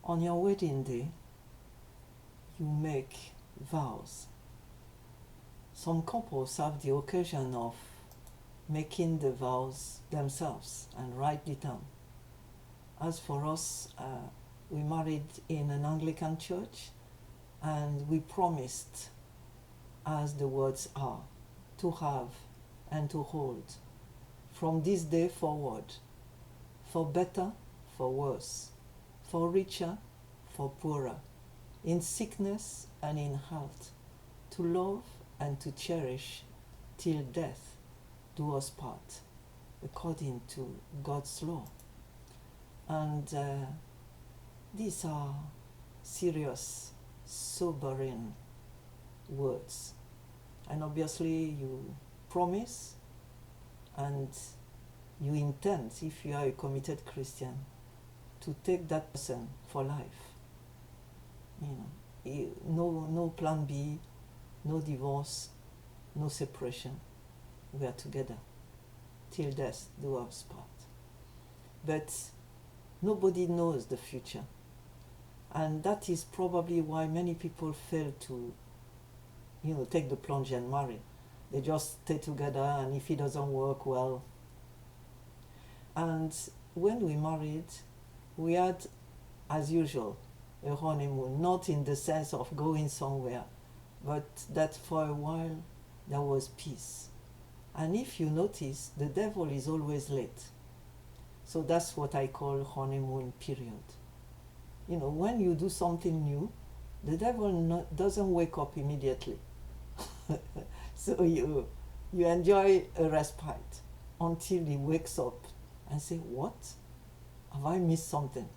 On your wedding day, you make vows. Some couples have the occasion of making the vows themselves and write it down. As for us, we married in an Anglican church, and we promised, as the words are, to have and to hold from this day forward, for better, for worse, for richer, for poorer, in sickness and in health, to love and to cherish till death do us part, according to God's law. And these are serious, sobering words. And obviously you promise and you intend, if you are a committed Christian, to take that person for life. No plan B, no divorce, no separation. We are together till death do us part. But nobody knows the future. And that is probably why many people fail to, take the plunge and marry. They just stay together, and if it doesn't work, well. And when we married, we had, as usual, a honeymoon, not in the sense of going somewhere, but that for a while there was peace. And if you notice, the devil is always late. So that's what I call honeymoon period. When you do something new, the devil doesn't wake up immediately. So you enjoy a respite until he wakes up and say, what? Have I missed something?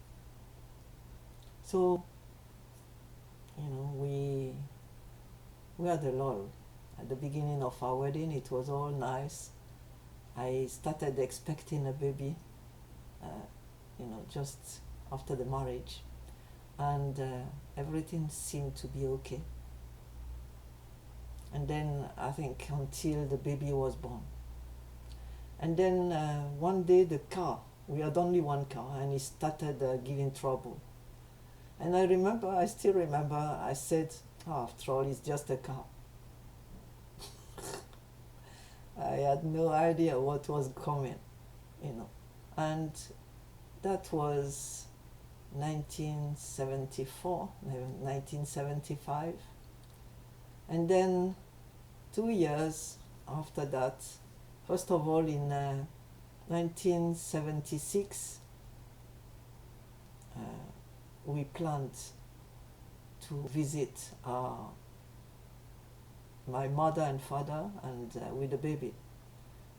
So, we had a lull. At the beginning of our wedding, it was all nice. I started expecting a baby, just after the marriage. And everything seemed to be okay. And then I think until the baby was born. And then one day the car, we had only one car, and it started giving trouble. And I still remember, I said, after all, it's just a car. I had no idea what was coming, And that was 1974, 1975. And then 2 years after that, first of all in 1976, we planned to visit my mother and father and with the baby.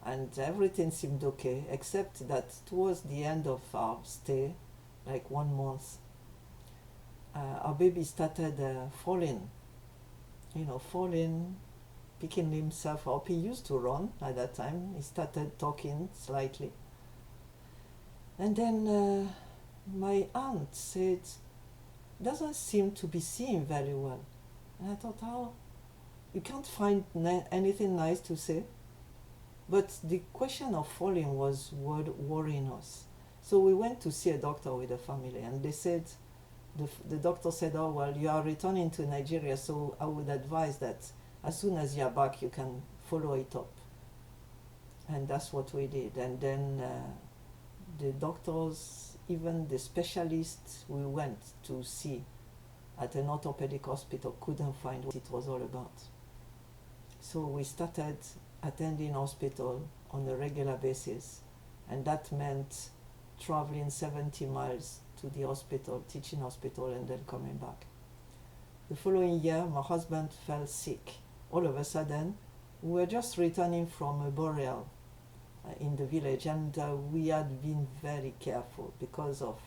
And everything seemed okay, except that towards the end of our stay, like 1 month, our baby started falling, picking himself up. He used to run at that time. He started talking slightly. And then my aunt said, doesn't seem to be seeing very well. And I thought, you can't find anything nice to say? But the question of falling was worrying us. So we went to see a doctor with the family, and they said, the doctor said, well, you are returning to Nigeria, so I would advise that as soon as you are back, you can follow it up. And that's what we did. And then the doctors, even the specialists we went to see at an orthopedic hospital, couldn't find what it was all about. So we started attending hospital on a regular basis, and that meant traveling 70 miles to the hospital, teaching hospital, and then coming back. The following year, my husband fell sick. All of a sudden, we were just returning from a burial in the village, and we had been very careful because of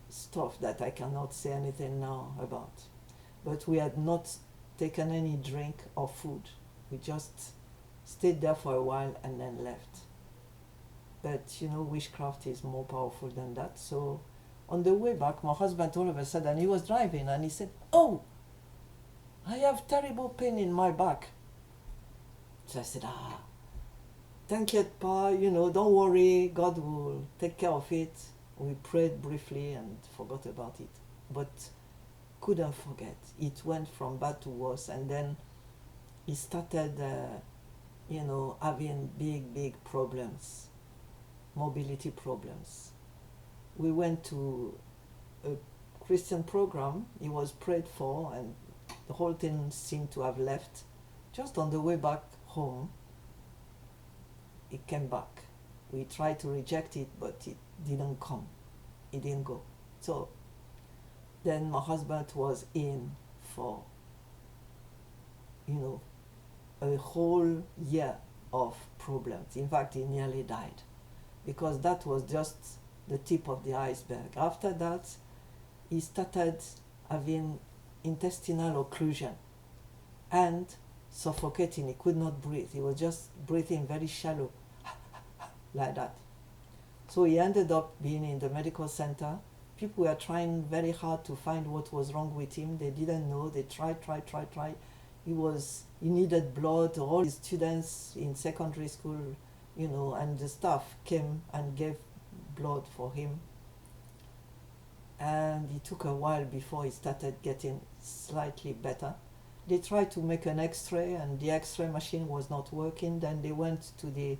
stuff that I cannot say anything now about. But we had not taken any drink or food. We just stayed there for a while and then left. But witchcraft is more powerful than that. So on the way back, my husband, all of a sudden, he was driving and he said, I have terrible pain in my back. So I said, thank you, Pa, don't worry, God will take care of it. We prayed briefly and forgot about it, but couldn't forget. It went from bad to worse, and then he started, having big problems, mobility problems. We went to a Christian program. He was prayed for, and the whole thing seemed to have left. Just on the way back home, it came back. We tried to reject it, but it didn't come. It didn't go. So then my husband was in for, a whole year of problems. In fact, he nearly died because that was just the tip of the iceberg. After that, he started having intestinal occlusion and suffocating. He could not breathe. He was just breathing very shallow, like that. So he ended up being in the medical center. People were trying very hard to find what was wrong with him. They didn't know. They tried. He needed blood. All his students in secondary school, and the staff came and gave blood for him. And it took a while before he started getting slightly better. They tried to make an x-ray, and the x-ray machine was not working. Then they went to the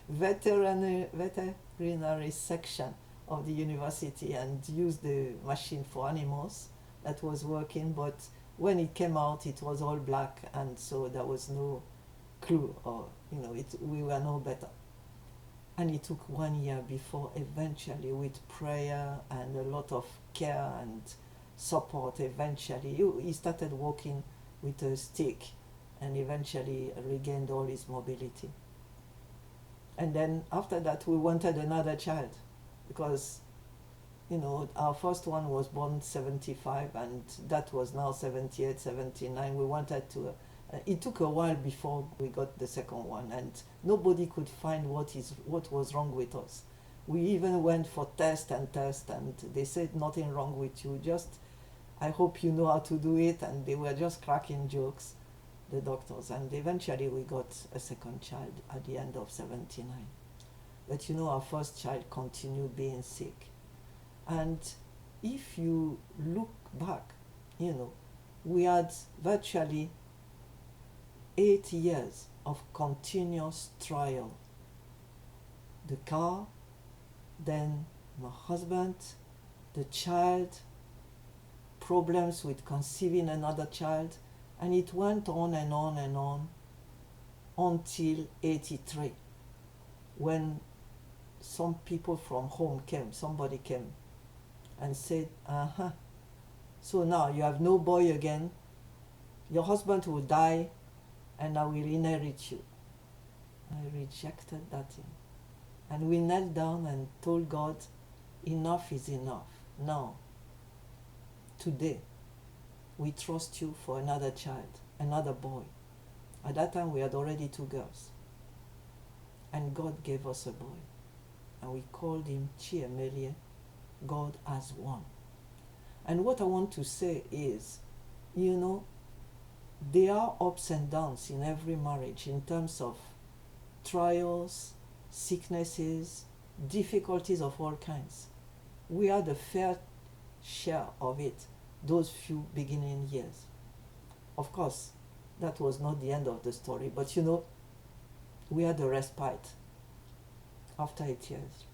veterinary section of the university and used the machine for animals. That was working, but when it came out, it was all black, and so there was no clue, or we were no better. And it took 1 year before eventually, with prayer and a lot of care and support, eventually he started walking with a stick and eventually regained all his mobility. And then after that, we wanted another child because our first one was born 75, and that was now 78, 79. We wanted to, it took a while before we got the second one, and nobody could find what was wrong with us. We even went for test, and they said nothing wrong with you, just I hope you know how to do it, and they were just cracking jokes, the doctors. And eventually we got a second child at the end of 79. But our first child continued being sick. And if you look back, we had virtually 8 years of continuous trial. The car, then my husband, the child, problems with conceiving another child, and it went on and on and on until 83, when some people from home somebody came and said, so now you have no boy again, your husband will die, and I will inherit you. I rejected that thing. And we knelt down and told God, enough is enough. Now, today, we trust you for another child, another boy. At that time, we had already 2 girls. And God gave us a boy. And we called him Chiemelie. God has won. And what I want to say is, there are ups and downs in every marriage in terms of trials, sicknesses, difficulties of all kinds. We had a fair share of it those few beginning years. Of course, that was not the end of the story, but we had a respite after 8 years.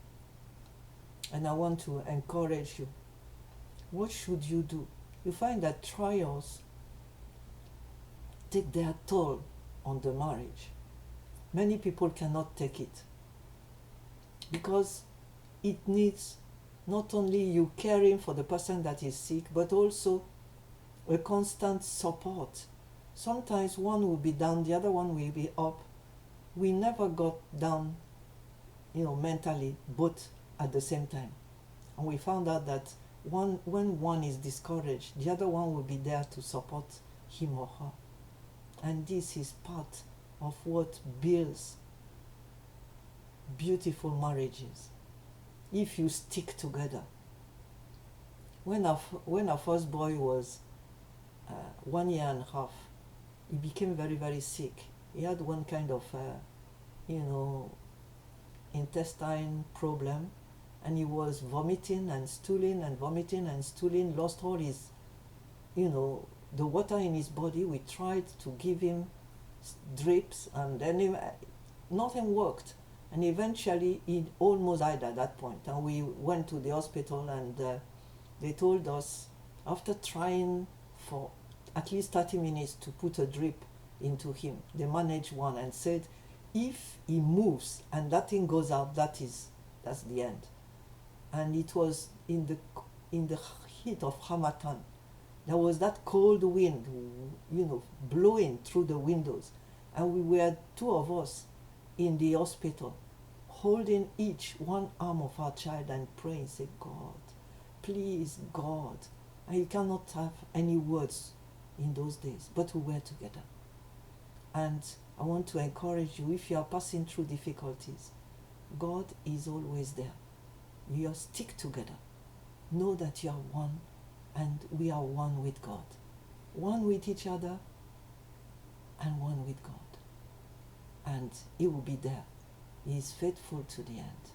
And I want to encourage you. What should you do? You find that trials take their toll on the marriage. Many people cannot take it because it needs not only you caring for the person that is sick, but also a constant support. Sometimes one will be down, the other one will be up. We never got down, mentally, both at the same time. And we found out that when one is discouraged, the other one will be there to support him or her. And this is part of what builds beautiful marriages. If you stick together. When our first boy was 1 year and a half, he became very, very sick. He had one kind of, intestine problem, and he was vomiting and stooling and vomiting and stooling, lost all his, the water in his body. We tried to give him drips, and then nothing worked. And eventually, he almost died at that point. And we went to the hospital, and they told us, after trying for at least 30 minutes to put a drip into him, they managed one and said, if he moves and that thing goes out, that's the end. And it was in the heat of Hamatan. There was that cold wind, blowing through the windows, and we were two of us in the hospital, holding each one arm of our child and praying, say, God, please, God. And you cannot have any words in those days, but we were together. And I want to encourage you, if you are passing through difficulties, God is always there. You stick together. Know that you are one, and we are one with God. One with each other, and one with God. And He will be there. He is faithful to the end.